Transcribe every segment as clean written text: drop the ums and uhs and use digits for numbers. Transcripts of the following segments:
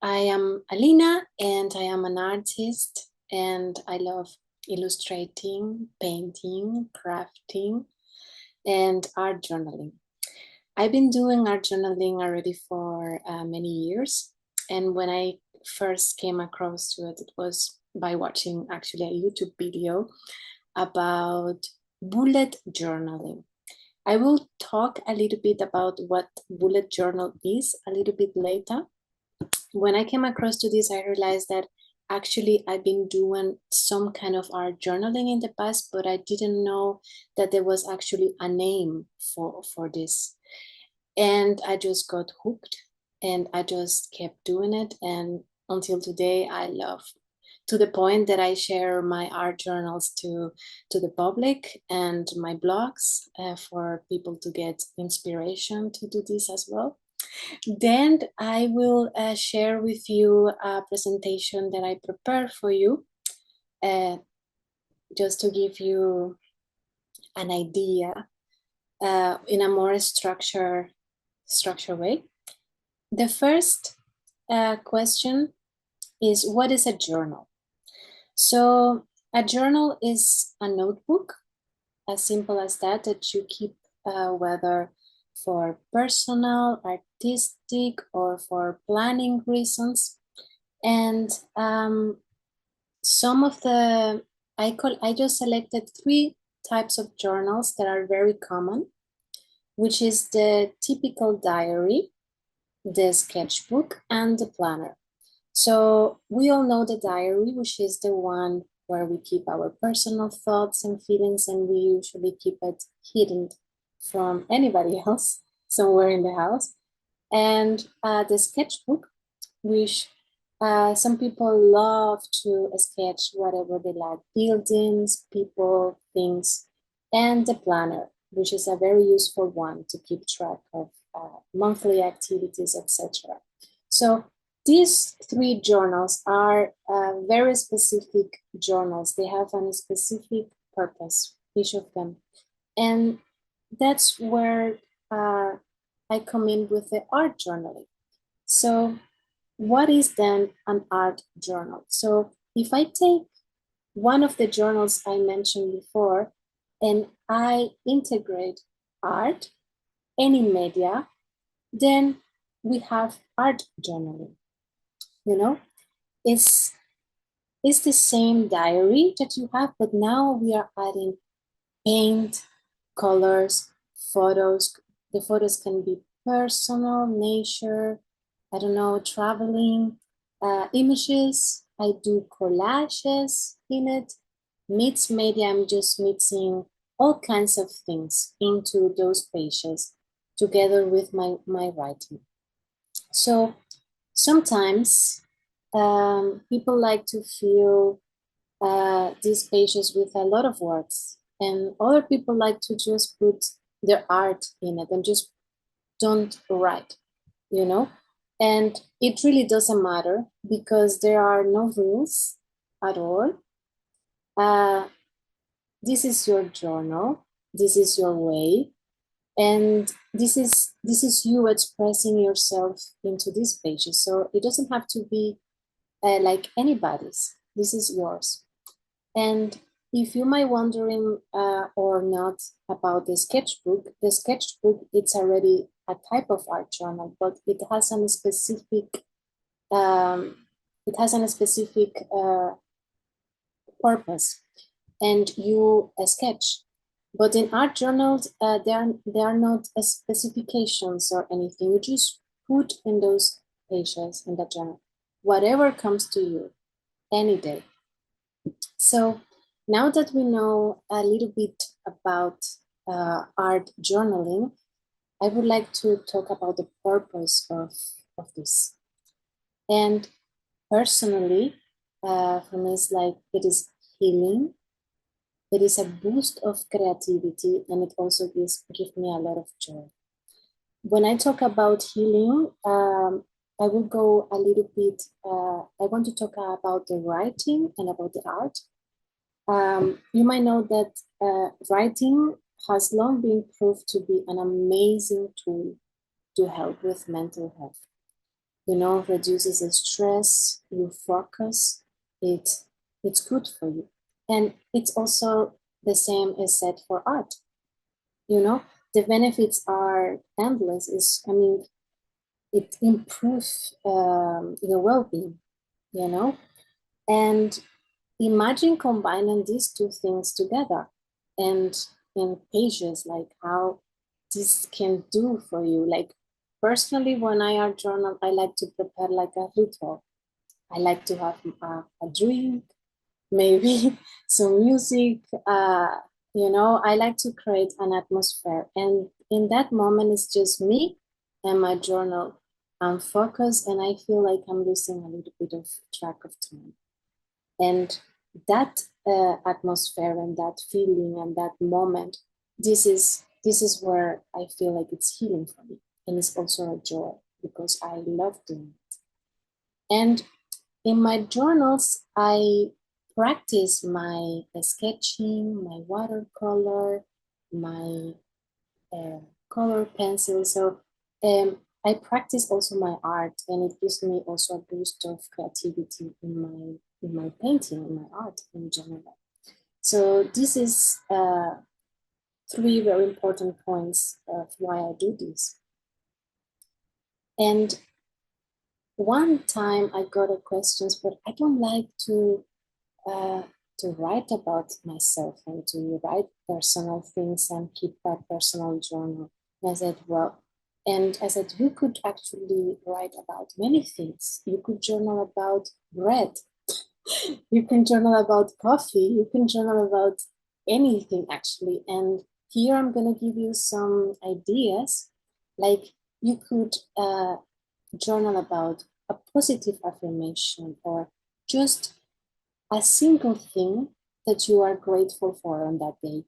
I am Alina and I am an artist and I love illustrating, painting, crafting, and art journaling. I've been doing art journaling already for many years. And when I first came across to it, it was by watching actually a YouTube video about bullet journaling. I will talk a little bit about what bullet journal is a little bit later. When I came across to this, I realized that actually I've been doing some kind of art journaling in the past, but I didn't know that there was actually a name for this. And I just got hooked and I just kept doing it. And until today, I love to the point that I share my art journals to the public and my blogs for people to get inspiration to do this as well. Then I will share with you a presentation that I prepared for you, just to give you an idea in a more structured way. The first question is, what is a journal? So a journal is a notebook, as simple as that you keep whether for personal, artistic, or for planning reasons. And some of the, I just selected 3 types of journals that are very common, which is the typical diary, the sketchbook, and the planner. So we all know the diary, which is the one where we keep our personal thoughts and feelings, and we usually keep it hidden from anybody else somewhere in the house. And the sketchbook, which some people love to sketch whatever they like, buildings, people, things, and the planner, which is a very useful one to keep track of monthly activities, etc. So these 3 journals are very specific journals. They have a specific purpose, each of them. And that's where I come in with the art journaling. So what is then an art journal? So if I take one of the journals I mentioned before and I integrate art, any media, then we have art journaling. You know, it's the same diary that you have, but now we are adding paint, colors, photos. The photos can be personal, nature, I don't know, traveling, images. I do collages in it. Mixed media, I'm just mixing all kinds of things into those pages together with my writing. So sometimes people like to fill these pages with a lot of words, and other people like to just put their art in it and just don't write, you know? And it really doesn't matter because there are no rules at all. This is your journal, this is your way, and this is you expressing yourself into these pages. So it doesn't have to be like anybody's. This is yours. And if you might wondering or not about the sketchbook it's already a type of art journal, but it has a specific purpose, and you sketch. But in art journals, there are not specifications or anything. You just put in those pages in the journal whatever comes to you any day. So now that we know a little bit about art journaling, I would like to talk about the purpose of this. And personally, for me, it's like it is healing. It is a boost of creativity, and it also gives me a lot of joy. When I talk about healing, I will go a little bit, I want to talk about the writing and about the art. You might know that writing has long been proved to be an amazing tool to help with mental health. you know, reduces the stress, you focus, it's good for you. And it's also the same is said for art. You know, the benefits are endless. I mean, it improves your well-being, you know. And imagine combining these two things together and in pages, like how this can do for you. Like personally, when I art journal, I like to prepare like a ritual. I like to have a drink, maybe some music. You know, I like to create an atmosphere. And in that moment, it's just me and my journal. I'm focused and I feel like I'm losing a little bit of track of time. And that atmosphere and that feeling and that moment, this is where I feel like it's healing for me. And it's also a joy because I love doing it. And in my journals, I practice my sketching, my watercolor, my uh, color pencil. So I practice also my art, and it gives me also a boost of creativity in my painting, in my art in general. So this is three very important points of why I do this. And one time I got a question, but I don't like uh, to write about myself and to write personal things and keep a personal journal. And I said, well, and I said, you could actually write about many things. You could journal about bread. You can journal about coffee. You can journal about anything actually. And here I'm going to give you some ideas. Like you could journal about a positive affirmation or just a single thing that you are grateful for on that day,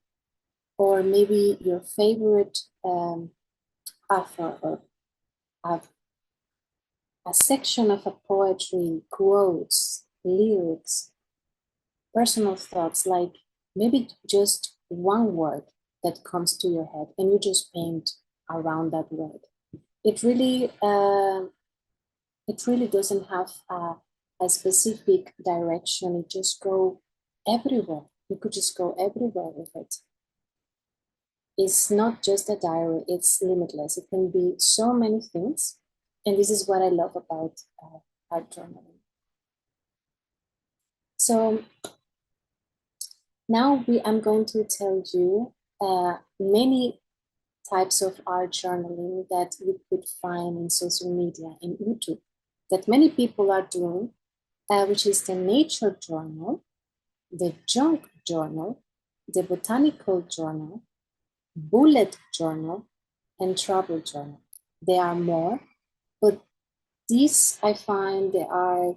or maybe your favorite author, or a, a section of a poetry, quotes, lyrics, personal thoughts, like maybe just one word that comes to your head and you just paint around that word. It really, it really doesn't have a specific direction. It just go everywhere. You could just go everywhere with it. It's not just a diary, it's limitless. It can be so many things. And this is what I love about art journaling. So now I'm going to tell you many types of art journaling that you could find in social media and YouTube that many people are doing, which is the nature journal, the junk journal, the botanical journal, bullet journal, and travel journal. There are more, but these I find they are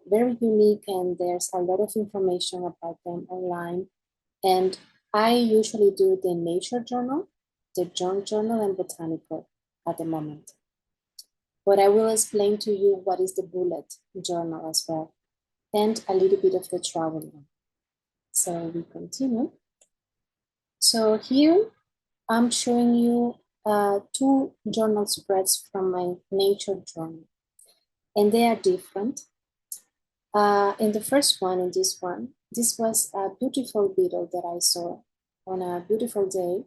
very unique and there's a lot of information about them online. And I usually do the nature journal, the junk journal, and botanical at the moment. But I will explain to you what is the bullet journal as well, and a little bit of the travel one. So we continue. So here I'm showing you two journal spreads from my nature journal, and they are different. In the first one, in this one, this was a beautiful beetle that I saw on a beautiful day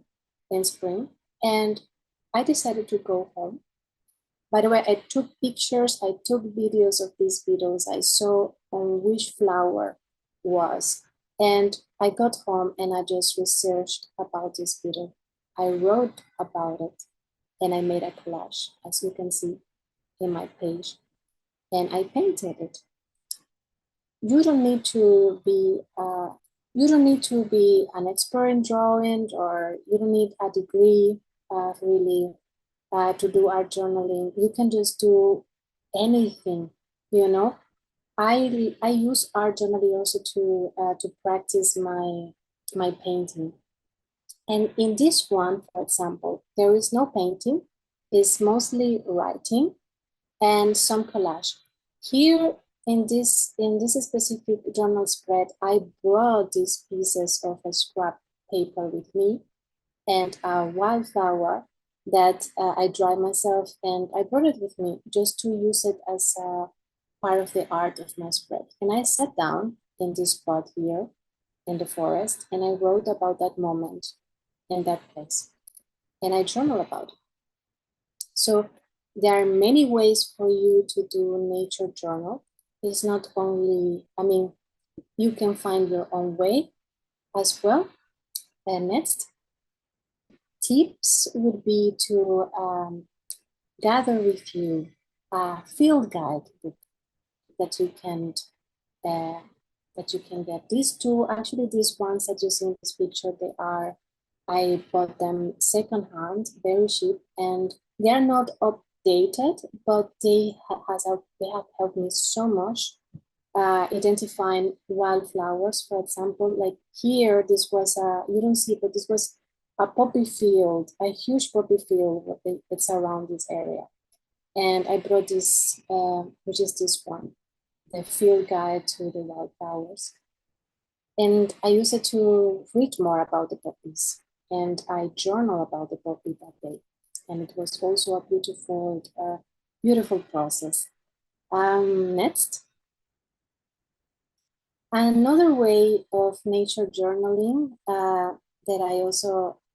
in spring, and I decided to go home. By the way, I took pictures, I took videos of these beetles. I saw on which flower was, and I got home and I just researched about this beetle. I wrote about it, and I made a collage, as you can see in my page, and I painted it. You don't need to be an expert in drawing, or you don't need a degree really to do art journaling. You can just do anything, you know. I use art journaling also to practice my painting. And in this one, for example, there is no painting. It's mostly writing and some collage. Here in this specific journal spread, I brought these pieces of a scrap paper with me and a wildflower that I dry myself, and I brought it with me just to use it as a part of the art of my spread. And I sat down in this spot here in the forest, and I wrote about that moment in that place, and I journal about it. So there are many ways for you to do nature journal. It's not only, I mean, you can find your own way as well. And next, tips would be to gather with you a field guide book that you can uh, get. These two, actually, these ones that you see in this picture, I bought them secondhand, very cheap, and they are not updated, but they have helped me so much identifying wildflowers. For example, like here, this was you don't see it, but this was a poppy field, a huge poppy field that's around this area. And I brought this, which is this one, the field guide to the wildflowers. And I use it to read more about the poppies. And I journal about the poppy that day. And it was also a beautiful process. Next. Another way of nature journaling that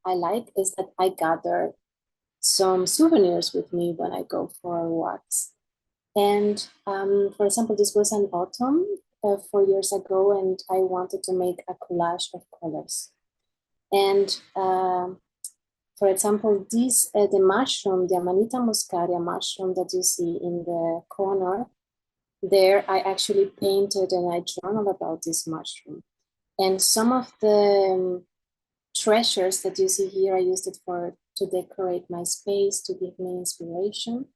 I like is that I gather some souvenirs with me when I go for walks. And for example, this was an autumn 4 years ago, and I wanted to make a collage of colors. And for example, the mushroom, the Amanita muscaria mushroom that you see in the corner, there I actually painted and I journaled about this mushroom. And some of the treasures that you see here, I used it to decorate my space, to give me inspiration.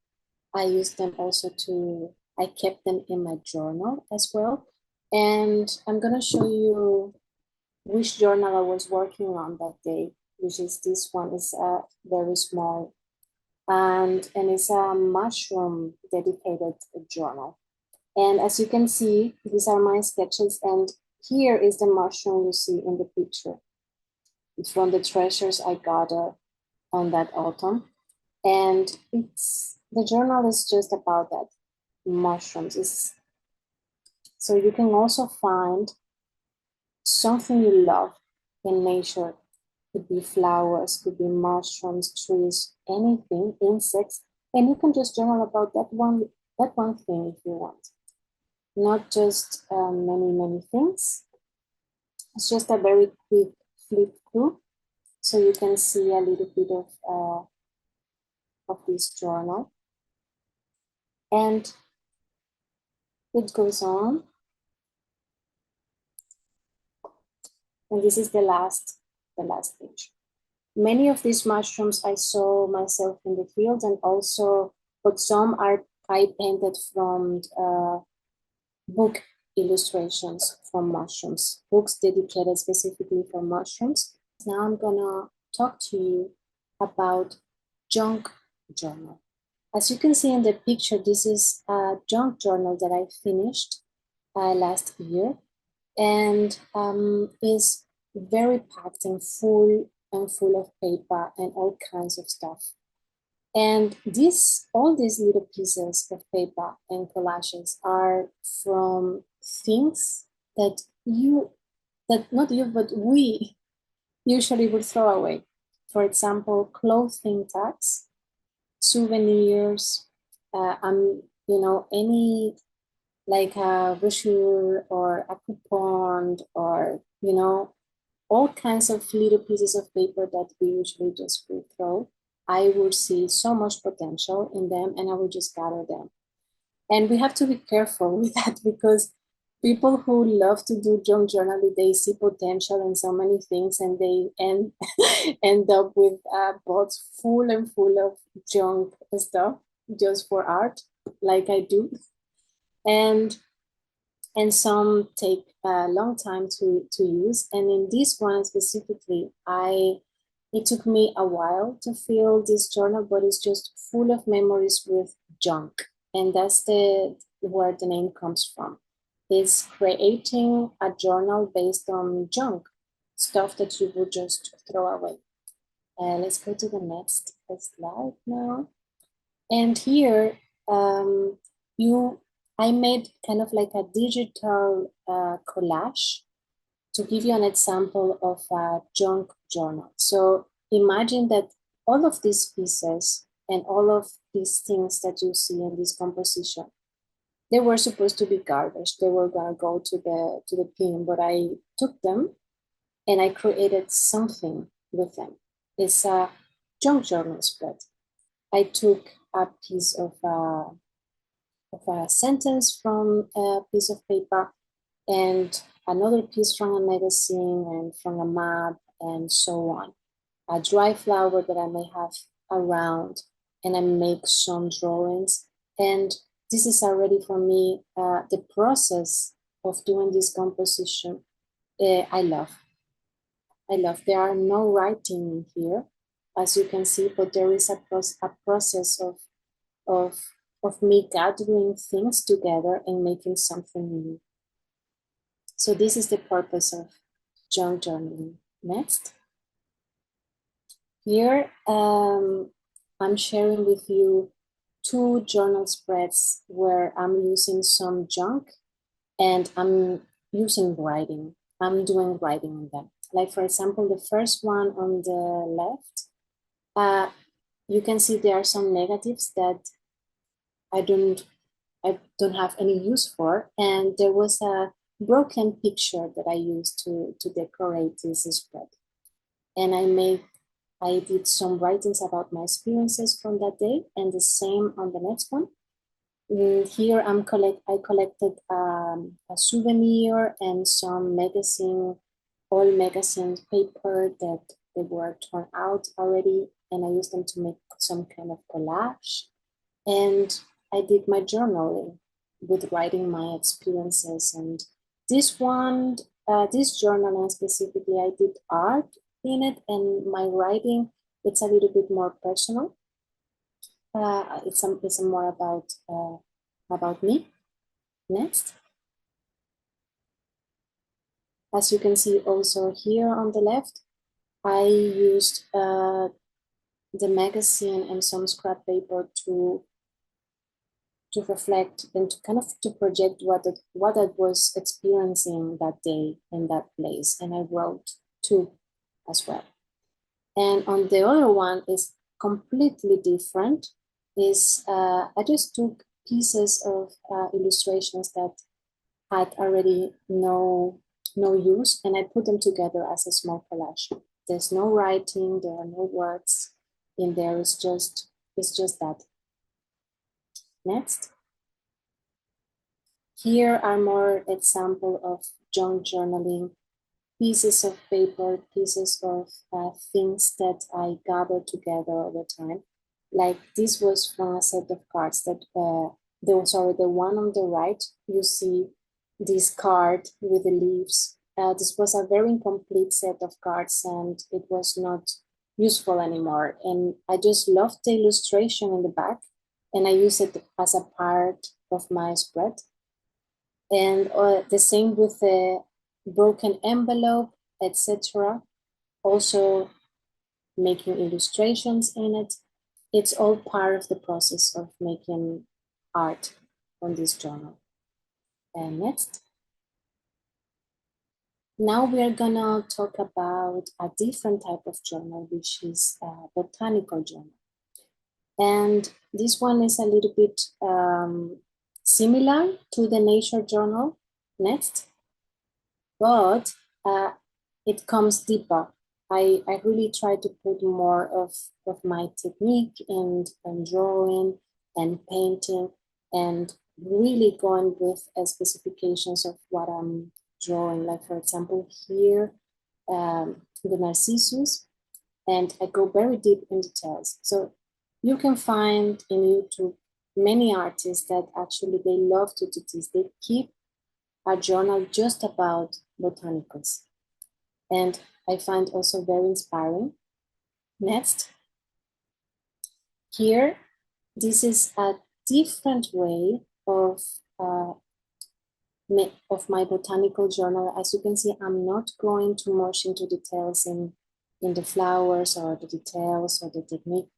I used them also I kept them in my journal as well. And I'm gonna show you which journal I was working on that day, which is this one. It's very small, and it's a mushroom dedicated journal. And as you can see, these are my sketches, and here is the mushroom you see in the picture. It's from the treasures I gathered on that autumn. And the journal is just about that, mushrooms. So you can also find something you love in nature. Could be flowers, could be mushrooms, trees, anything, insects, and you can just journal about that one thing if you want. Not just many things. It's just a very quick flip through, so you can see a little bit of this journal. And it goes on. And this is the last page. Many of these mushrooms I saw myself in the field, and also, but some I painted from book illustrations from mushrooms, books dedicated specifically for mushrooms. Now I'm gonna talk to you about junk journal. As you can see in the picture, this is a junk journal that I finished last year, and is very packed and full of paper and all kinds of stuff. And all these little pieces of paper and collages are from things that not you, but we usually would throw away. For example, clothing tags, souvenirs, any like a brochure or a coupon, or all kinds of little pieces of paper that we usually just would throw. I would see so much potential in them, and I would just gather them. And we have to be careful with that, because people who love to do junk journaling, they see potential in so many things, and they end up with bots full of junk stuff just for art, like I do. And some take a long time to use. And in this one specifically, it took me a while to fill this journal, but it's just full of memories with junk. And that's where the name comes from. It's creating a journal based on junk, stuff that you would just throw away. Let's go to the next slide now. And here, I made kind of like a digital collage to give you an example of a junk journal. So imagine that all of these pieces and all of these things that you see in this composition, they were supposed to be garbage. They were gonna go to the bin, but I took them and I created something with them. It's a junk journal spread. I took a piece of a sentence from a piece of paper and another piece from a magazine and from a map and so on. A dry flower that I may have around, and I make some drawings. And this is already for me the process of doing this composition. I love. There are no writing here, as you can see, but there is a process of of me gathering things together and making something new. So this is the purpose of junk journaling. Next. Here, I'm sharing with you 2 journal spreads where I'm using some junk and I'm using writing. I'm doing writing in them. Like for example, the first one on the left, you can see there are some negatives that I don't have any use for. And there was a broken picture that I used to decorate this spread. And I did some writings about my experiences from that day, and the same on the next one. Here I collected a souvenir and some old magazine paper that they were torn out already, and I used them to make some kind of collage. And I did my journaling with writing my experiences. And this journal specifically, I did art in it, and my writing, it's a little bit more personal. It's more about me. Next. As you can see also here on the left, I used the magazine and some scrap paper to reflect and to kind of to project what I was experiencing that day in that place. And I wrote 2 as well. And on the other one is completely different. I just took pieces of illustrations that had already no use, and I put them together as a small collage. There's no writing, there are no words in there. It's just that. Next. Here are more example of junk journaling, pieces of paper, pieces of things that I gathered together over time. Like this was from a set of cards that the one on the right, you see this card with the leaves. This was a very incomplete set of cards and it was not useful anymore. And I just loved the illustration in the back and I use it as a part of my spread. And the same with the broken envelope, etc. Also making illustrations in it. It's all part of the process of making art on this journal. And next. Now we're gonna talk about a different type of journal, which is a botanical journal. And this one is a little bit similar to the nature journal. Next. But it comes deeper. I really try to put more of my technique and drawing and painting and really going with specifications of what I'm drawing. Like for example, here, the Narcissus, and I go very deep in details. So you can find in YouTube many artists that actually they love to do this. They keep a journal just about botanicals. And I find also very inspiring. Next. Here, this is a different way of my botanical journal. As you can see, I'm not going too much into details in in the flowers or the details or the technique.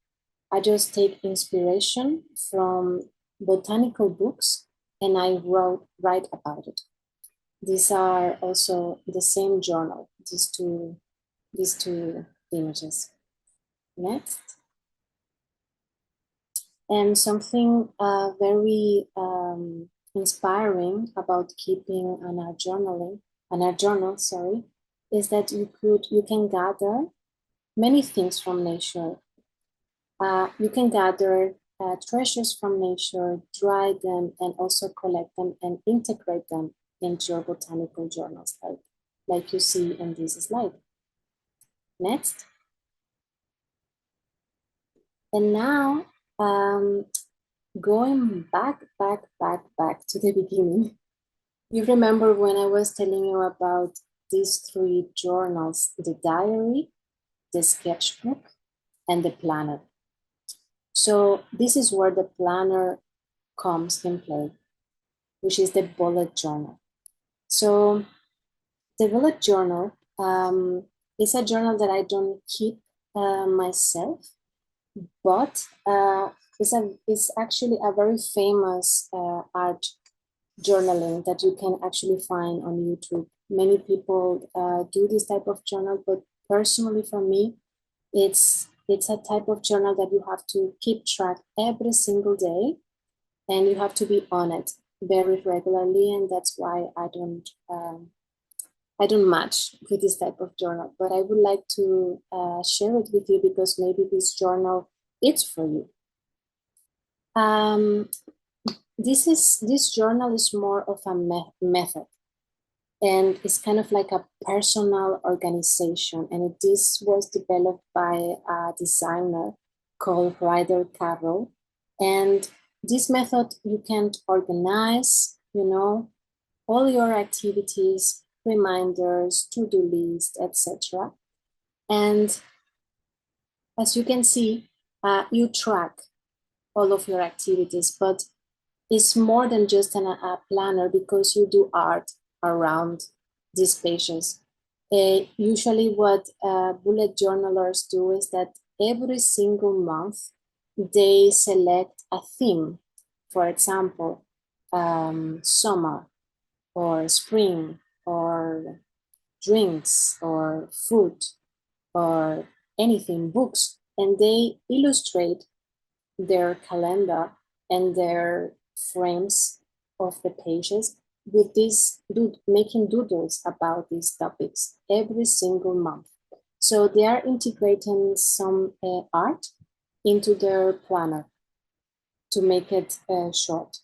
I just take inspiration from botanical books and I write about it. These are also the same journal, these two images. Next. And something very inspiring about keeping an art journal, sorry, is that you can gather many things from nature. You can gather treasures from nature, dry them, and also collect them and integrate them into your botanical journals, like you see in this slide. Next. And now, going back to the beginning. You remember when I was telling you about these three journals, the diary, the sketchbook, and the planner. So this is where the planner comes in play, which is the bullet journal. So the bullet journal is a journal that I don't keep myself, but it's actually a very famous art journaling that you can actually find on YouTube. Many people do this type of journal, but personally for me, it's a type of journal that you have to keep track every single day, and you have to be on it very regularly, and that's why I don't match with this type of journal. But I would like to share it with you because maybe this journal is for you. This journal is more of a method, and it's kind of like a personal organization. And this was developed by a designer called Ryder Carroll. And this method, you can organize, all your activities, reminders, to-do list, etc. And as you can see, you track all of your activities, but it's more than just a planner because you do art around these pages. Usually what bullet journalers do is that every single month they select a theme. For example, summer or spring or drinks or food or anything, books, and they illustrate their calendar and their frames of the pages with this, making doodles about these topics every single month. So they are integrating some art into their planner to make it short.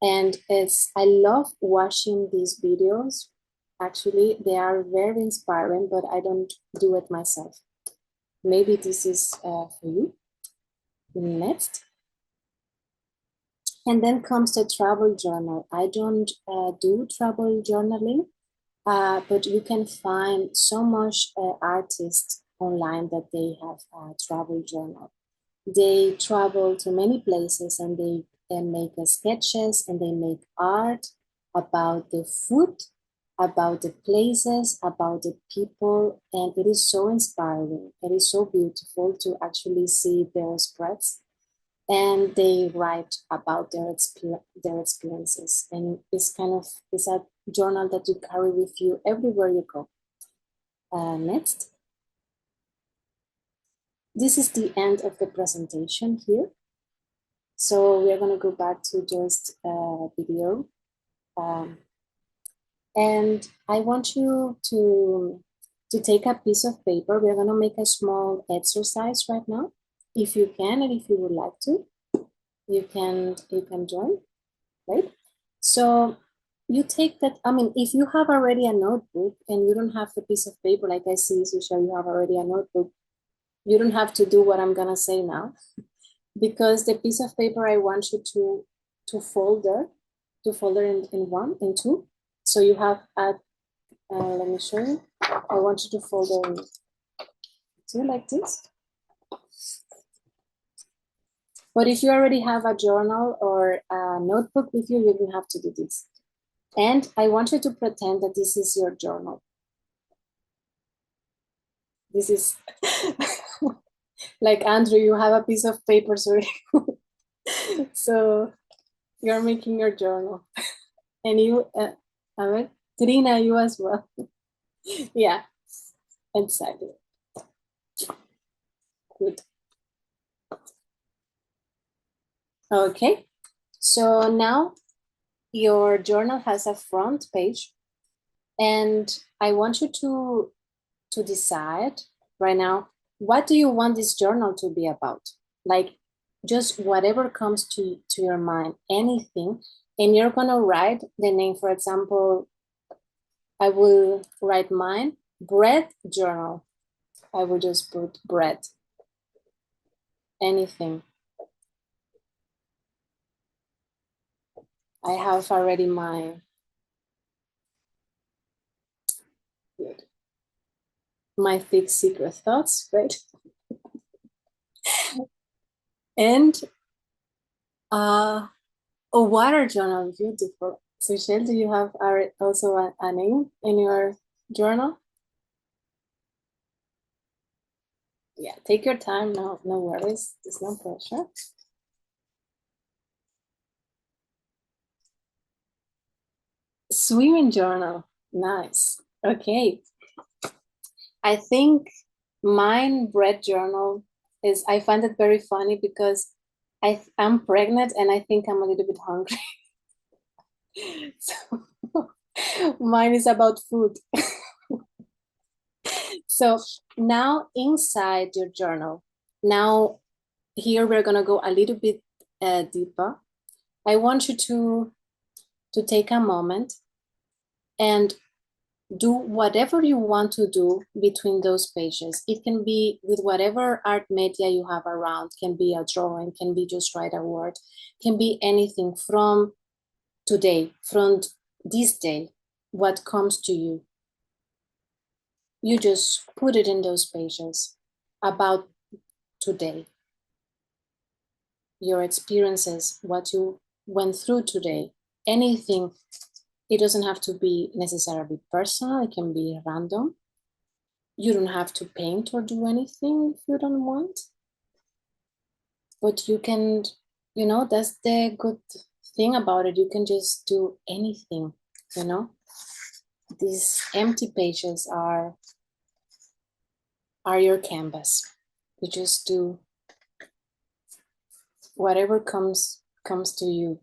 And I love watching these videos. Actually, they are very inspiring, but I don't do it myself. Maybe this is for you. Next. And then comes the travel journal. I don't do travel journaling, but you can find so much artists online that they have a travel journal. They travel to many places and they make sketches and they make art about the food, about the places, about the people, and it is so inspiring. It is so beautiful to actually see their spreads, and they write about their experiences. And it's a journal that you carry with you everywhere you go. Next. This is the end of the presentation here. So we're going to go back to just video. And I want you to take a piece of paper. We're going to make a small exercise right now. If you can, and if you would like to, you can join, right? So you take that, if you have already a notebook and you don't have the piece of paper, like I see, Susha, you have already a notebook, you don't have to do what I'm gonna say now, because the piece of paper, I want you to fold in one and two. So you have let me show you. I want you to fold in two like this. But if you already have a journal or a notebook with you, you don't have to do this. And I want you to pretend that this is your journal. This is like Andrew, you have a piece of paper, so so you're making your journal. And you, Trina, you as well. Yeah, exactly. Good. Okay, so now your journal has a front page, and I want you to decide right now, what do you want this journal to be about? Like, just whatever comes to your mind, anything, and you're gonna write the name. For example, I will write mine, bread journal. I will just put bread, anything. I have already mine. Good. My thick secret thoughts, right? And a water journal, beautiful. So Shell, do you have also a name in your journal? Yeah, take your time, no worries, there's no pressure. Swimming journal, nice. Okay, I think mine bread journal is, I find it very funny because I'm pregnant and I think I'm a little bit hungry. So mine is about food. So now inside your journal, now here we're gonna go a little bit deeper. I want you to take a moment and do whatever you want to do between those pages. It can be with whatever art media you have around, can be a drawing, can be just write a word, can be anything from today, from this day, what comes to you. You just put it in those pages about today, your experiences, what you went through today, anything. It doesn't have to be necessarily personal, it can be random. You don't have to paint or do anything if you don't want. But you can, you know, that's the good thing about it. You can just do anything, you know. These empty pages are your canvas. You just do whatever comes to you.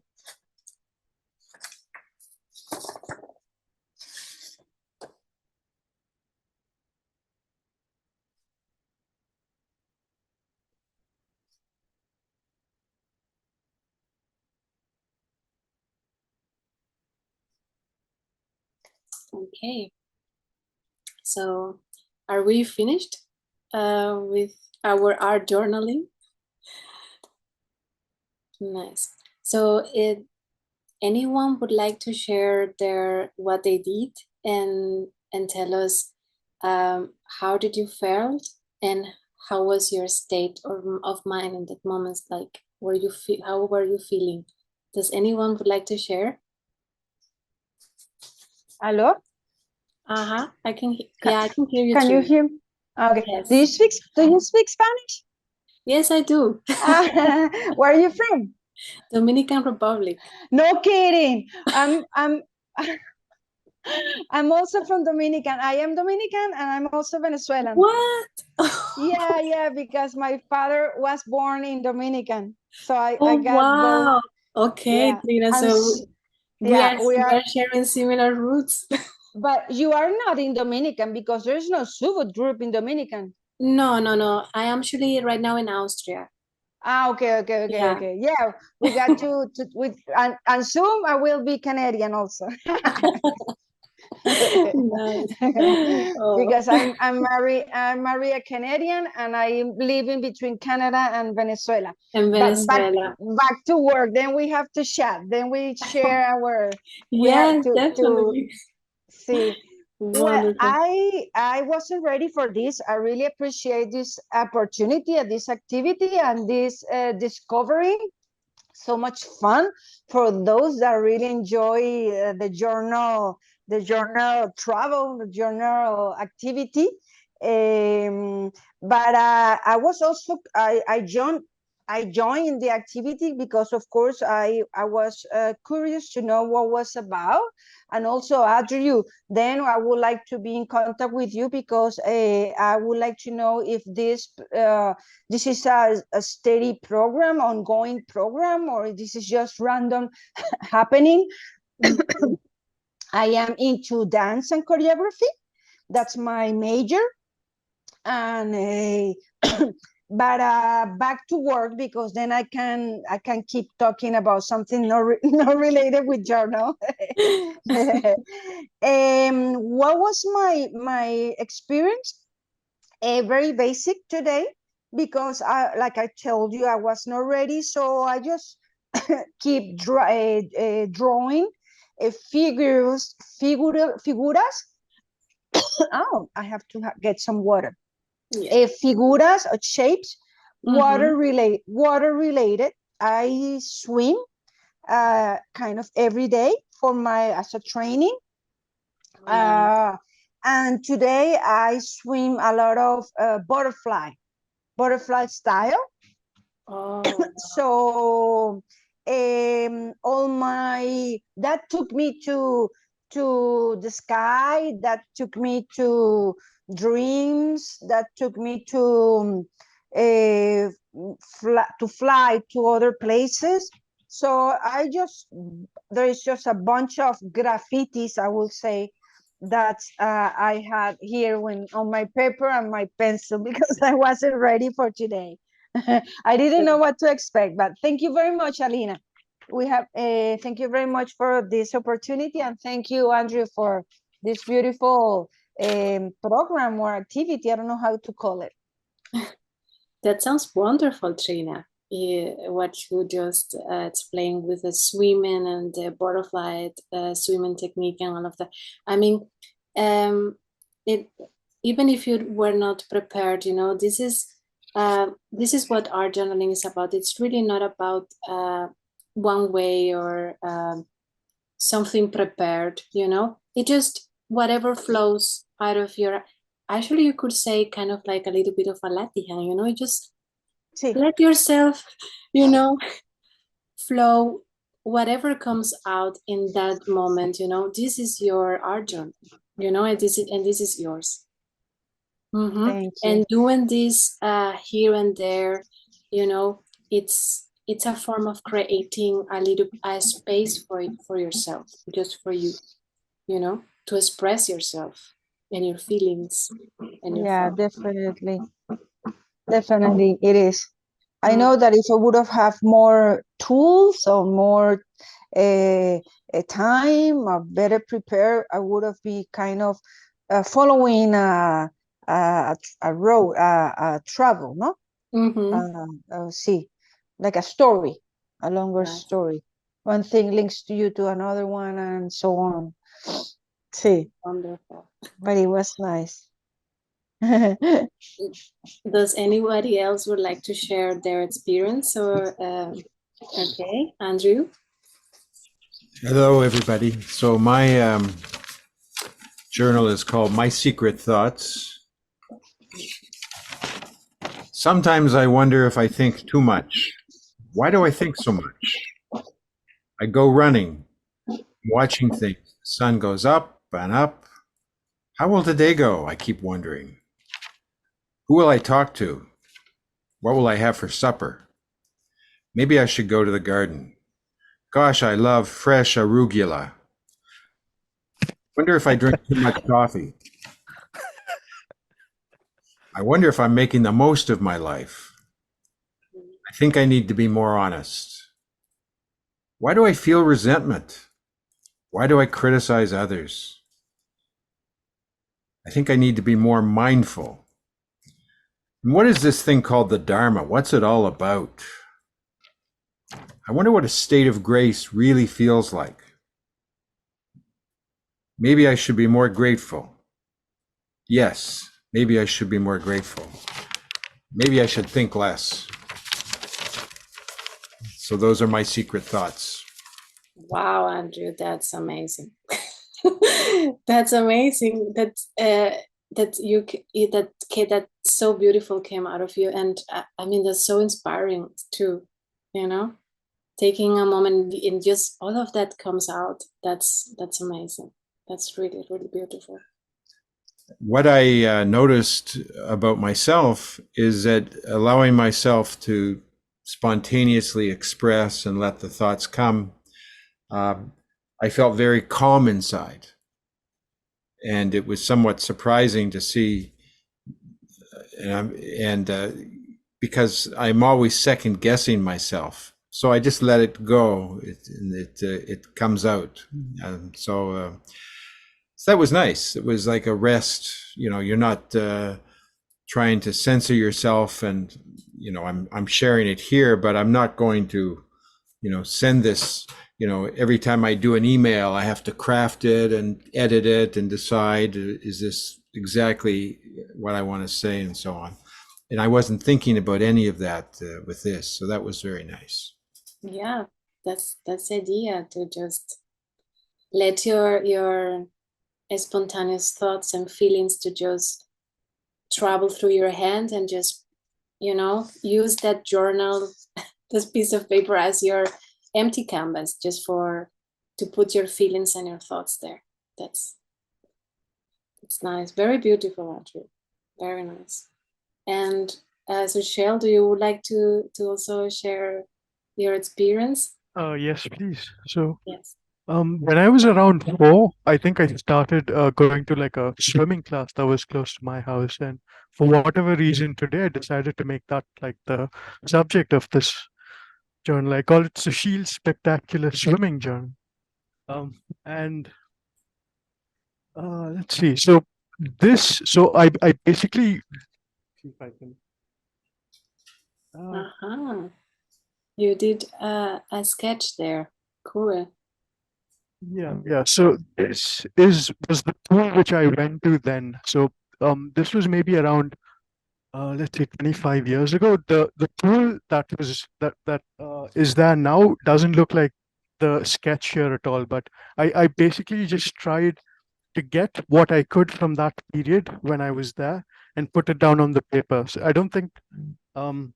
Okay, so are we finished with our art journaling? Nice. So anyone would like to share what they did and tell us how did you felt and how was your state of mind in that moment? Like, how were you feeling? Does anyone would like to share? Hello? I can hear you. Can too. you hear me? Okay. Yes. Do you speak Spanish? Yes, I do. Where are you from? Dominican Republic. No kidding. I'm I'm also from Dominican. I am Dominican and I'm also Venezuelan. What? Yeah, because my father was born in Dominican. So I got wow. both. Okay, Yeah. Trina, And so we are are sharing similar roots. but you are not in Dominican because there's no Subud group in Dominican. No. I am actually right now in Austria. Okay. Yeah. Yeah, we got to with and soon I will be Canadian also. Nice. Oh. Because I'm married a Canadian and I'm living between Canada and Venezuela. In But Venezuela. back to work. Then we have to chat. Then we share our. We have Yes, to definitely. see. Well, Wonderful. I wasn't ready for this. I really appreciate this opportunity and this activity and this discovery. So much fun for those that really enjoy the journal travel, the journal activity. But I was also I joined the activity because, of course, I was curious to know what was about, and also Andrew. Then I would like to be in contact with you because I would like to know if this is a steady program, ongoing program, or this is just random happening. Mhm. I am into dance and choreography. That's my major, and but back to work, because then I can keep talking about something not related with journal. What was my experience? Very basic today, because like I told you, I was not ready, so I just keep drawing figuras. Oh, I have to get some water. Yeah. Figuras or shapes, Mm-hmm. water related. I swim kind of every day for my as a training. Oh, nice. And today I swim a lot of butterfly style. Oh, So all my that took me to the sky, that took me to dreams, that took me to fly to other places. So there is just a bunch of graffitis, I will say, that I had here when on my paper and my pencil, because I wasn't ready for today. I didn't know what to expect, but thank you very much, Alina. Thank you very much for this opportunity, and thank you, Andrew, for this beautiful program or activity. I don't know how to call it. that sounds wonderful, Trina. What you just explained with the swimming and the butterfly swimming technique and all of that. I mean, um, it even if you were not prepared, you know, this is what art journaling is about. It's really not about one way or something prepared, you know. It just whatever flows out of your. Actually, you could say kind of like a little bit of a Latihan, you know. You just Sí. let yourself, you know, flow whatever comes out in that moment, you know. This is your art journal, you know, and this is yours. Thank you. And doing this here and there, you know, it's a form of creating a space for yourself, just for you, you know, to express yourself and your feelings and your Yeah, thoughts. definitely it is. I Mm. know that if I would have more tools or more time or better prepared, I would have been kind of following a road, a travel, no? Mm-hmm. See, like a story, a longer Right. story. One thing links to you to another one, and so on. See, Wonderful. but it was nice. Does anybody else would like to share their experience or okay, Andrew? Hello, everybody. So my journal is called My Secret Thoughts. Sometimes I wonder if I think too much. Why do I think so much? I go running, watching things. The sun goes up and up. How will the day go? I keep wondering. Who will I talk to? What will I have for supper? Maybe I should go to the garden. Gosh, I love fresh arugula. Wonder if I drink too much coffee. I wonder if I'm making the most of my life. I think I need to be more honest. Why do I feel resentment? Why do I criticize others? I think I need to be more mindful. And what is this thing called the Dharma? What's it all about? I wonder what a state of grace really feels like. Maybe I should be more grateful. Yes, maybe I should be more grateful. Maybe I should think less. So those are my secret thoughts. Wow, Andrew, that's amazing. That's amazing. That's that so beautiful came out of you, and I mean that's so inspiring too, you know, taking a moment and just all of that comes out. That's amazing. That's really, really beautiful. What I noticed about myself is that allowing myself to spontaneously express and let the thoughts come, I felt very calm inside. And it was somewhat surprising to see, because I'm always second guessing myself. So I just let it go. It comes out. So that was nice. It was like a rest. You know, you're not trying to censor yourself, and you know, I'm sharing it here, but I'm not going to, you know, send this. You know, every time I do an email, I have to craft it and edit it and decide, is this exactly what I want to say, and so on. And I wasn't thinking about any of that with this, so that was very nice. Yeah, that's the idea, to just let your spontaneous thoughts and feelings to just travel through your hand, and just, you know, use that journal, this piece of paper as your empty canvas, just to put your feelings and your thoughts there. That's nice. Very beautiful, Audrey. Very nice. And so Shell, do you would like to also share your experience? Yes, please. So, Yes. when I was around 4, I think I started going to like a swimming class that was close to my house, and for whatever reason today, I decided to make that like the subject of this journal. I call it Sushil's Spectacular Swimming Journal. And let's see. So I basically see if I can. Uh-huh. You did a sketch there. Cool. Yeah. So this was the tool which I went to then. So this was maybe around let's say 25 years ago. The tool that is there now doesn't look like the sketch here at all. But I basically just tried to get what I could from that period when I was there and put it down on the paper. So I don't think um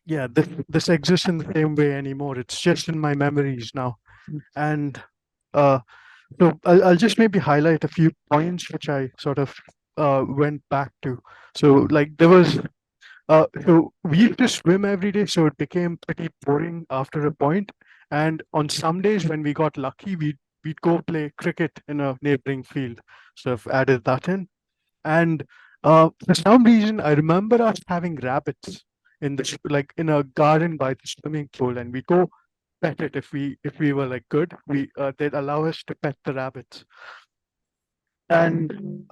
yeah this exists in the same way anymore. It's just in my memories now. And uh so I'll just maybe highlight a few points which I sort of went back to. So like there was so we used to swim every day, so it became pretty boring after a point. And on some days when we got lucky, we'd go play cricket in a neighboring field. So I've added that in. And for some reason, I remember us having rabbits in like in a garden by the swimming pool, and we go pet it if we were like good. They'd allow us to pet the rabbits. And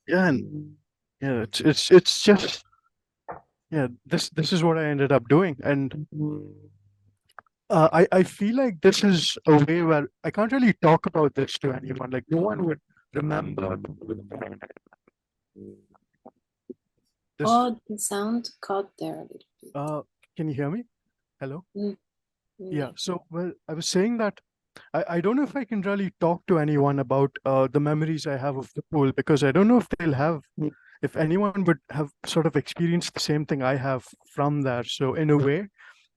yeah, and yeah, it's just yeah. This is what I ended up doing, and I feel like this is a way where I can't really talk about this to anyone. Like no one would remember this. Oh, the sound caught there a little bit. Can you hear me? Hello? Mm, Yeah. So, well, I was saying that I don't know if I can really talk to anyone about the memories I have of the pool, because I don't know if they'll have, if anyone would have sort of experienced the same thing I have from there. So, in a way,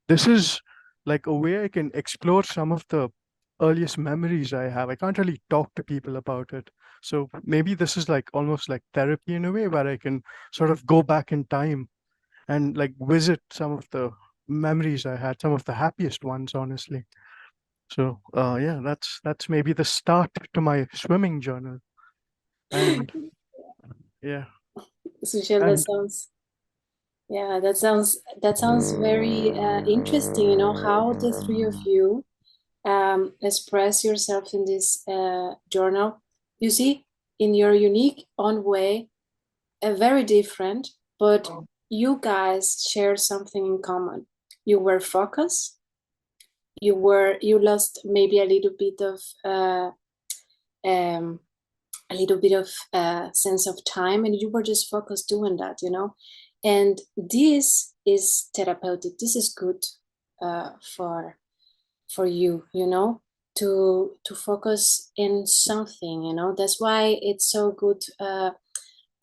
this is like a way I can explore some of the earliest memories I have. I can't really talk to people about it. So maybe this is like almost like therapy in a way, where I can sort of go back in time and like visit some of the memories I had, some of the happiest ones, honestly. So yeah, that's maybe the start to my swimming journal. And yeah, Sushil, and that sounds very interesting. You know how the three of you express yourself in this journal. You see, in your unique own way, very different, but you guys share something in common. You were focused. You lost maybe um, a little bit of sense of time, and you were just focused doing that, you know. And this is therapeutic. This is good for you, you know, to focus in something, you know. That's why it's so good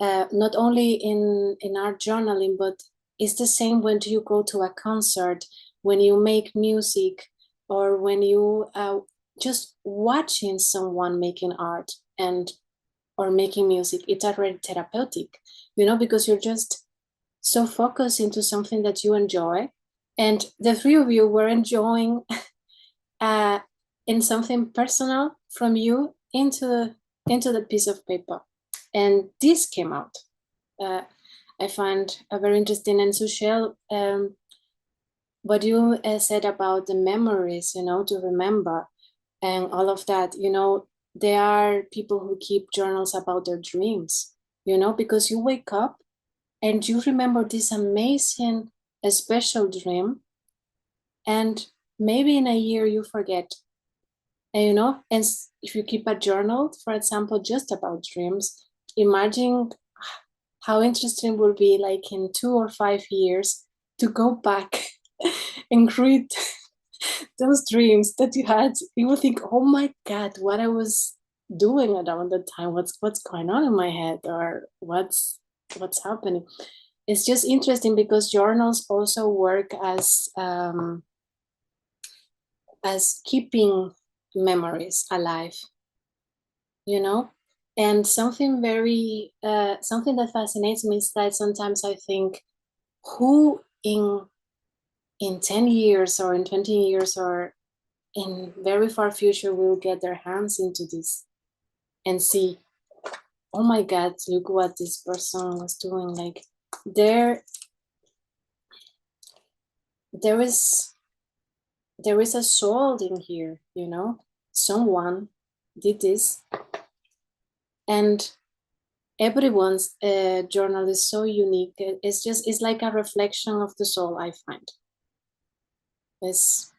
not only in art journaling, but it's the same when you go to a concert, when you make music, or when you just watching someone making art or making music. It's already therapeutic, because you're just so focused into something that you enjoy, and the three of you were enjoying in something personal from you into the piece of paper, and this came out. I find very interesting. And Sushel, what you said about the memories, to remember and all of that, there are people who keep journals about their dreams, because you wake up and you remember this amazing, special dream, and maybe in a year you forget. And, and if you keep a journal, for example, just about dreams, imagine how interesting it will be, like in 2 or 5 years, to go back and read those dreams that you had. You will think, oh my God, what I was doing around that time, what's going on in my head, or what's happening. It's just interesting because journals also work as keeping memories alive, and something that fascinates me is that sometimes I think, who in 10 years or in 20 years or in very far future will get their hands into this and see, oh my God, look what this person was doing. Like there is a soul in here, someone did this, and everyone's journal is so unique. It's like a reflection of the soul. I find it's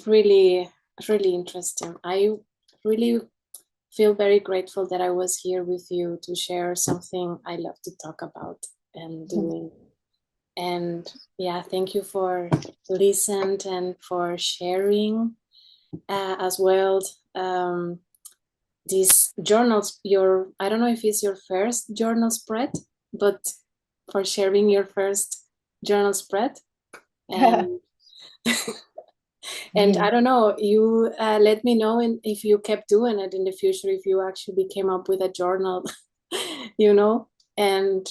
really, really interesting. I really feel very grateful that I was here with you to share something I love to talk about and doing. And yeah, thank you for listening and for sharing as well. These journals, I don't know if it's your first journal spread, but for sharing your first journal spread. And and Yeah. I don't know, you let me know if you kept doing it in the future, if you actually came up with a journal, and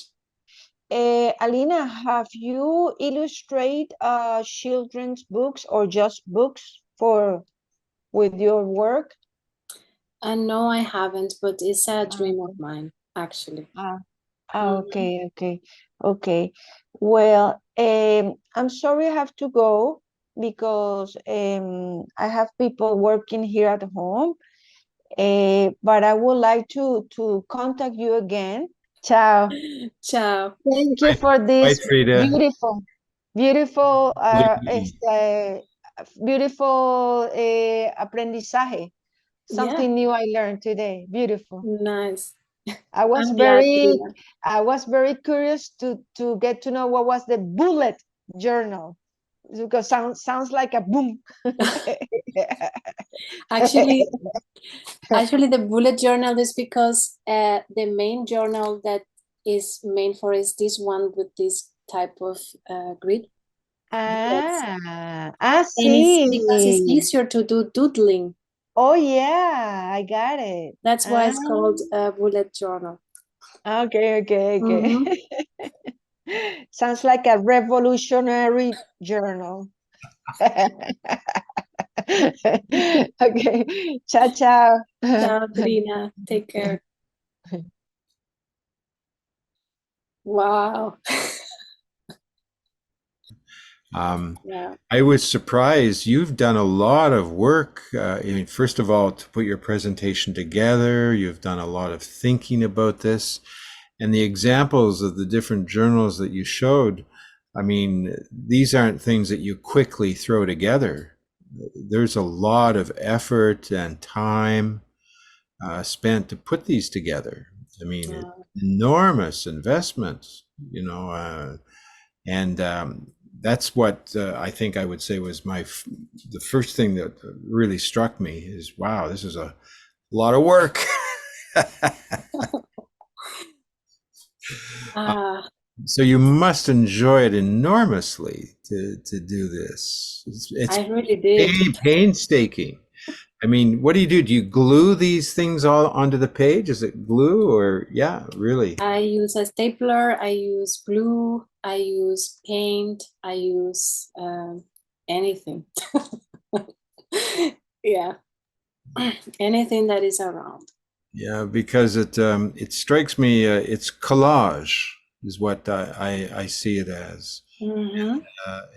Alina, have you illustrate children's books or just books with your work? no, I haven't, but it's a dream of mine, actually. Okay. Well, I'm sorry I have to go because I have people working here at home. But I would like to contact you again. Ciao. Ciao. Thank you for Bye, this Frida. beautiful, beautiful aprendizaje. Yeah, Something new I learned today. Beautiful. nice. I was I'm glad, very, Frida. I was very curious to get to know what was the bullet journal, because sounds like a boom. Actually, the bullet journal is because the main journal that is made for is this one with this type of grid bullets. And it's because it's Sí. easier to do doodling. Oh yeah, I got it. That's why it's called a bullet journal. Okay. Mhm. Sounds like a revolutionary journal. Okay. Ciao, ciao. Ciao, Trina. Take care. Wow. Yeah. I was surprised. You've done a lot of work. First of all, to put your presentation together, you've done a lot of thinking about this. And the examples of the different journals that you showed, I mean, these aren't things that you quickly throw together. There's a lot of effort and time spent to put these together. I mean, enormous investments, and that's what I think I would say was the first thing that really struck me is, wow, this is a lot of work. Ah, So you must enjoy it enormously to do this. It's I really did. painstaking. I mean, what do you do? Do you glue these things all onto the page? Is it glue or, yeah, really? I use a stapler, I use glue, I use paint, I use anything. Yeah, anything that is around. Yeah, because it strikes me, it's collage is what I see it as. Mm-hmm.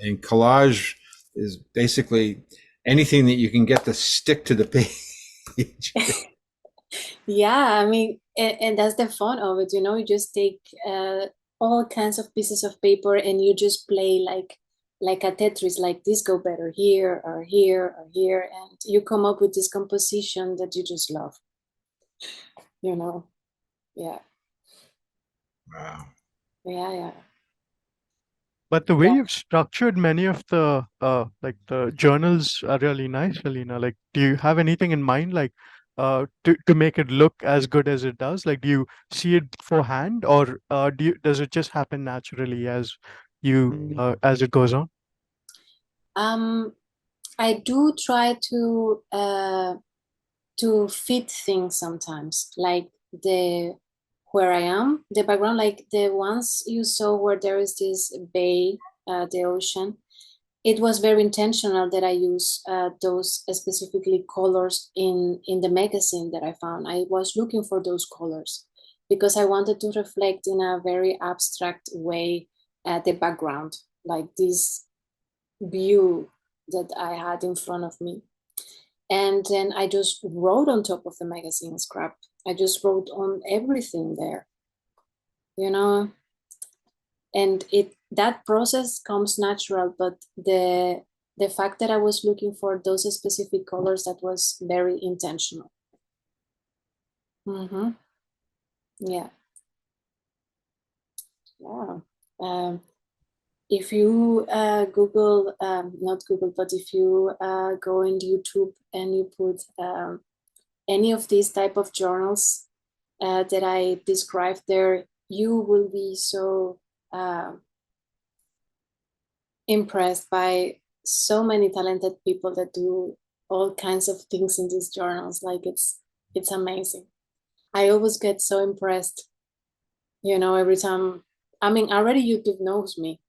And collage is basically anything that you can get to stick to the page. Yeah, I mean, and that's the fun of it, you know, you just take all kinds of pieces of paper and you just play like a Tetris, like this go better here or here or here, and you come up with this composition that you just love, you know. Yeah, Wow. yeah. But the way Yeah. you've structured many of the like the journals are really nice, Alina. Like, do you have anything in mind, like to make it look as good as it does? Like, do you see it beforehand, or does it just happen naturally as you as it goes on? I do try to fit things sometimes, like the where I am, the background, like the ones you saw where there is this bay, the ocean. It was very intentional that I use those specifically colors in the magazine that I found. I was looking for those colors because I wanted to reflect in a very abstract way the background, like this view that I had in front of me. And then I just wrote on top of the magazine scrap. I just wrote on everything there, you know, and that process comes natural, but the fact that I was looking for those specific colors, that was very intentional. Mm-hmm. Yeah. Yeah. If you Google, not Google, but if you go in YouTube and you put any of these type of journals that I described there, you will be so impressed by so many talented people that do all kinds of things in these journals. Like it's amazing. I always get so impressed, you know, every time. I mean, already YouTube knows me.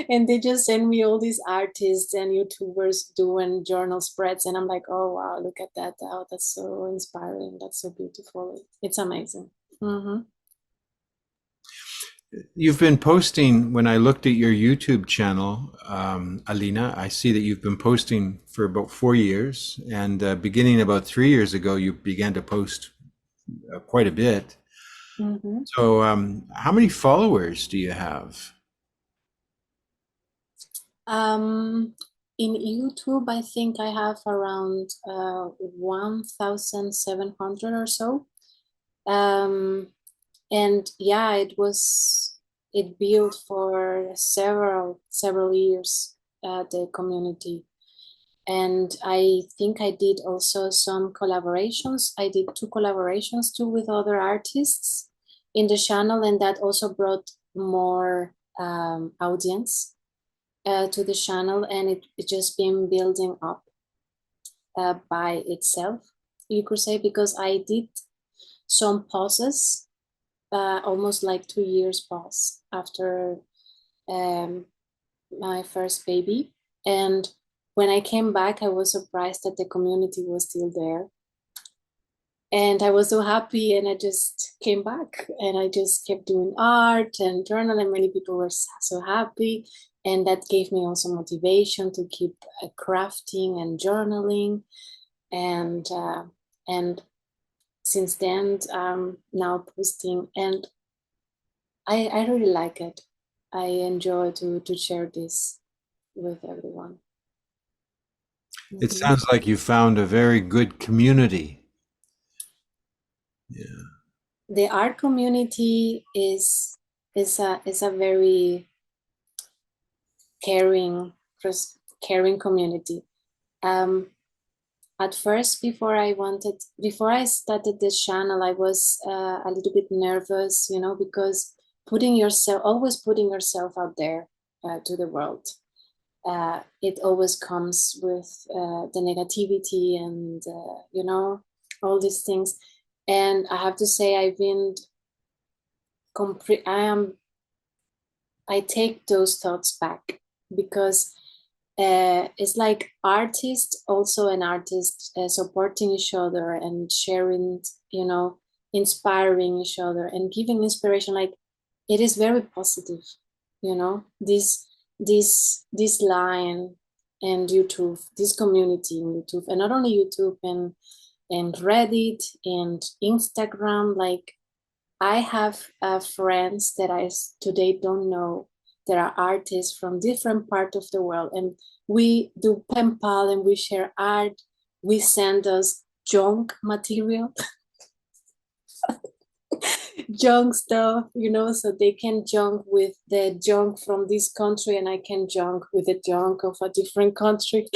And they just send me all these artists and YouTubers doing journal spreads, and I'm like, oh wow, look at that. Oh, that's so inspiring, that's so beautiful. It's amazing. Mm-hmm. You've been posting, when I looked at your YouTube channel, Alina, I see that you've been posting for about 4 years, and beginning about 3 years ago, you began to post quite a bit. Mm-hmm. So how many followers do you have? In YouTube, I think I have around 1,700 or so. And yeah, it built for several years, the community. And I think I did also some collaborations. I did 2 collaborations too with other artists in the channel, and that also brought more audience to the channel, and it just been building up by itself, you could say, because I did some pauses, almost like 2 years pause after my first baby. And when I came back, I was surprised that the community was still there. And I was so happy, and I just came back and I just kept doing art and journal, and many people were so happy. And that gave me also motivation to keep crafting and journaling. And since then, now posting, and I really like it. I enjoy to share this with everyone. It Mhm. sounds like you found a very good community. Yeah. The art community is a very caring caring community. Um, at first, before I started this channel, I was a little bit nervous, you know, because always putting yourself out there to the world. It always comes with the negativity and, you know, all these things. And I have to say, I take those thoughts back, because it's like artists, also an artist, supporting each other and sharing, you know, inspiring each other and giving inspiration. Like, it is very positive, you know, this line and YouTube, this community in YouTube, and not only YouTube, and Reddit and Instagram. Like, I have friends that I today don't know, that are artists from different parts of the world, and we do pen pal and we share art. We send us junk material, junk stuff, you know, so they can junk with the junk from this country, and I can junk with the junk of a different country.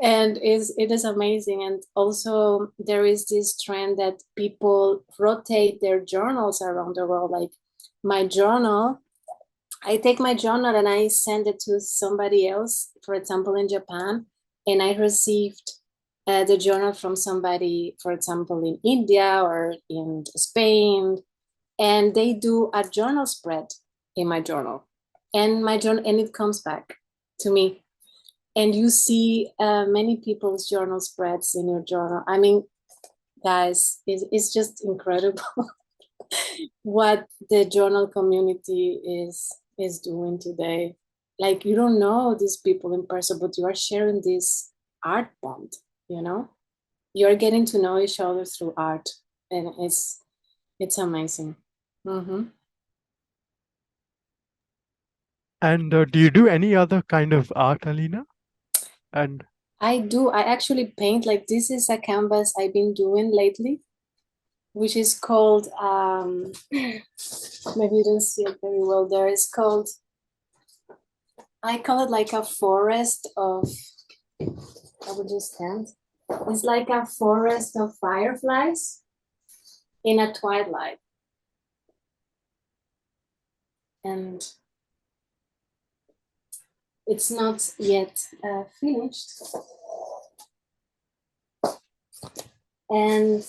And it is amazing. And also there is this trend that people rotate their journals around the world. Like, my journal, I take my journal and I send it to somebody else, for example, in Japan, and I received the journal from somebody, for example, in India or in Spain, and they do a journal spread in my journal, and it comes back to me. And you see many people's journal spreads in your journal. I mean, guys, it's just incredible what the journal community is doing today. Like, you don't know these people in person, but you are sharing this art bond, you know? You're getting to know each other through art, and it's amazing. Mm-hmm. And do you do any other kind of art, Alina? And I do. I actually paint. Like, this is a canvas I've been doing lately, which is called, maybe you don't see it very well there. It's called, I call it like a forest of, I would just stand. It's like a forest of fireflies in a twilight. And it's not yet finished. And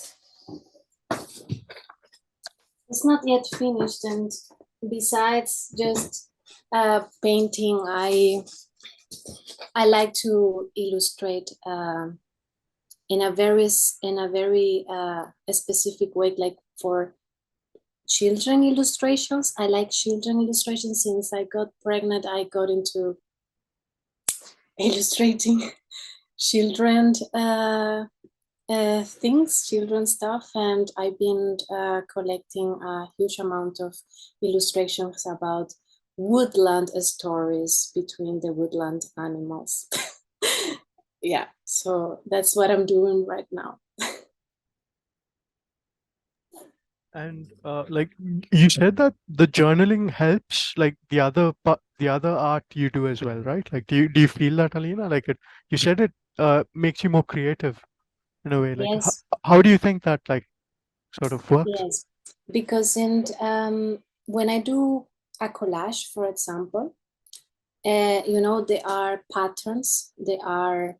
it's not yet finished. And besides just painting, I like to illustrate in a very specific way, like for children illustrations. I like children illustrations. Since I got pregnant, I got into illustrating children things, children stuff, and I've been collecting a huge amount of illustrations about woodland stories between the woodland animals. Yeah, so that's what I'm doing right now. And like you said that the journaling helps, like the other art you do as well, right? Like, do you feel that, Alina? Like, you said it makes you more creative in a way. Like, Yes. how do you think that, like, sort of works? Yes, because when I do a collage, for example, you know, there are patterns, there are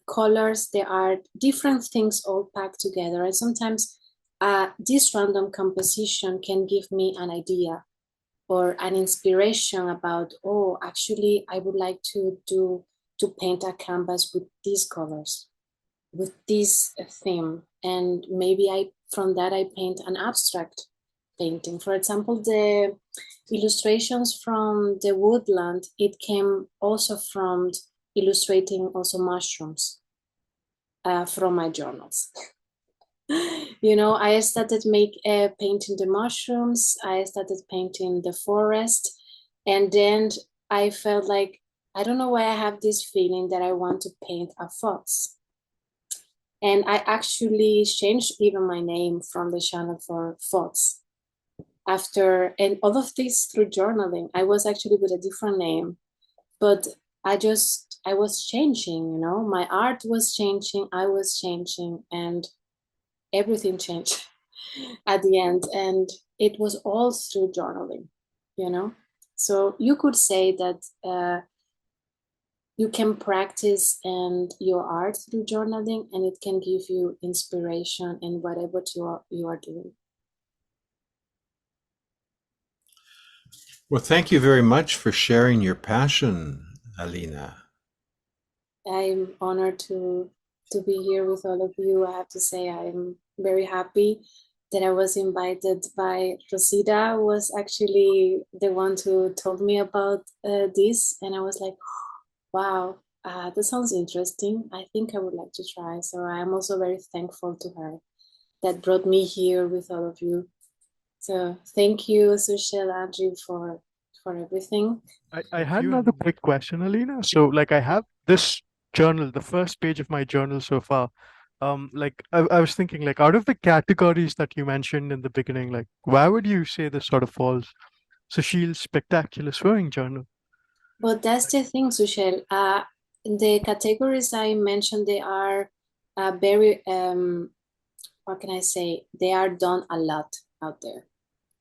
colors, there are different things all packed together, and sometimes this random composition can give me an idea or an inspiration about, oh, actually, I would like to paint a canvas with these colors, with this theme, and maybe from that I paint an abstract painting. For example, the illustrations from the woodland, it came also from illustrating also mushrooms from my journals. You know, I started painting the mushrooms, I started painting the forest, and then I felt like, I don't know why I have this feeling that I want to paint a fox. And I actually changed even my name from the channel for Thoughts. And all of this through journaling. I was actually with a different name, but I was changing, you know, my art was changing, I was changing, and everything changed at the end. And it was all through journaling, you know. So you could say that you can practice and your art through journaling, and it can give you inspiration in whatever you are doing. Well, thank you very much for sharing your passion, Alina. I'm honored to be here with all of you. I have to say I'm very happy that I was invited by Rosita, who was actually the one who told me about this, and I was like, wow, that sounds interesting. I think I would like to try. So I'm also very thankful to her that brought me here with all of you. So thank you, Sushil, Andrew, for everything. I had another quick question, Alina. So, like, I have this journal, the first page of my journal so far. Like, I was thinking, like, out of the categories that you mentioned in the beginning, like, why would you say this sort of falls? Sushil's Spectacular Sewing Journal. But that's the thing, Sushil. The categories I mentioned, they are very, what can I say? They are done a lot out there,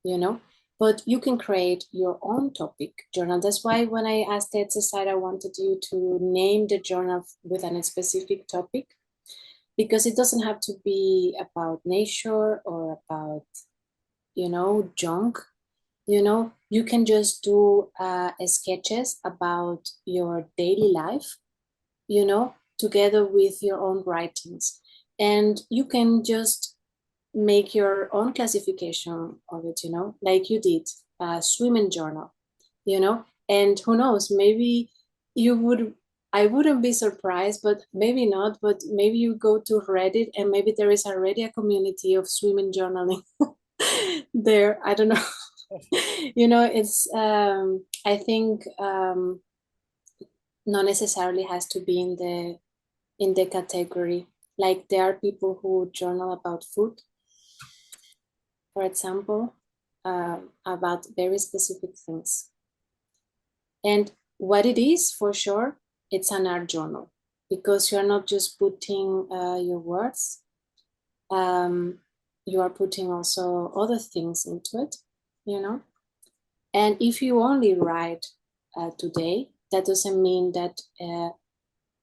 you know? But you can create your own topic journal. That's why when I asked the exercise, I wanted you to name the journal with a specific topic, because it doesn't have to be about nature or about, you know, junk. You know, you can just do sketches about your daily life, you know, together with your own writings. And you can just make your own classification of it, you know, like you did a swimming journal, you know. And who knows, maybe you would, I wouldn't be surprised, but maybe not, but maybe you go to Reddit and maybe there is already a community of swimming journaling there. I don't know. You know, it's I think not necessarily has to be in the category. Like there are people who journal about food, for example, about very specific things. And what it is, for sure, it's an art journal, because you're not just putting your words, you are putting also other things into it, you know. And if you only write today, that doesn't mean that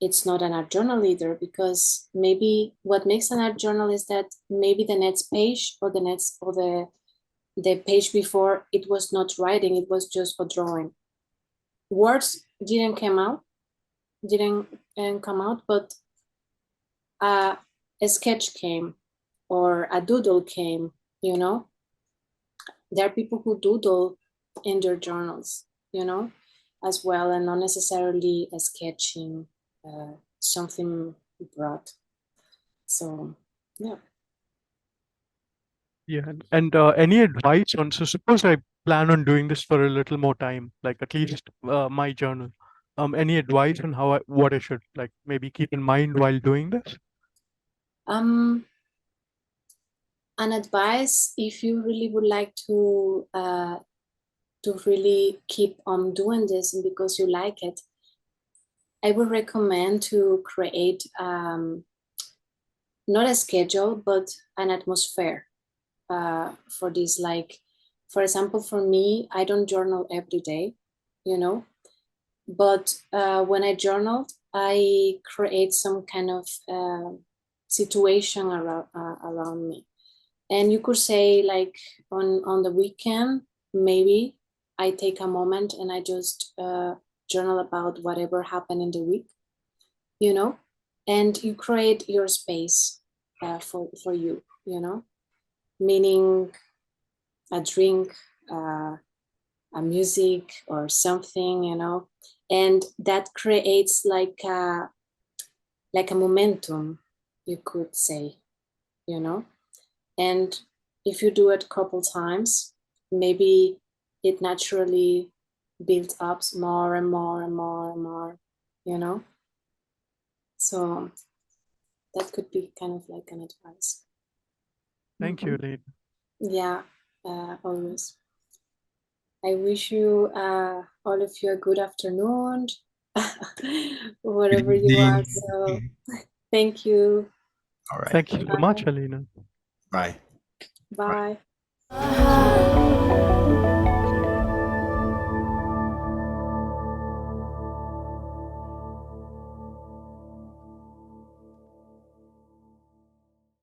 it's not an art journal either, because maybe what makes an art journal is that maybe the next page or the page before, it was not writing, it was just a drawing. Words didn't come out, but a sketch came or a doodle came, you know. There are people who doodle in their journals, you know, as well, and not necessarily a sketching something broad. So yeah. Yeah, and any advice on, so suppose I plan on doing this for a little more time, like at least my journal. Any advice on what I should like maybe keep in mind while doing this? An advice, if you really would like to really keep on doing this and because you like it, I would recommend to create not a schedule, but an atmosphere for this. Like, for example, for me, I don't journal every day, you know, but when I journaled, I create some kind of situation around me. And you could say, like, on the weekend, maybe I take a moment and I just journal about whatever happened in the week, you know, and you create your space for you, you know, meaning a drink, a music or something, you know, and that creates like a momentum, you could say, you know. And if you do it a couple times, maybe it naturally builds up more and more and more and more, you know. So that could be kind of like an advice. Thank you, Alina. Yeah, always. I wish you all of you a good afternoon. wherever you are. So thank you. All right. Thank you so much, Alina. Bye. Bye.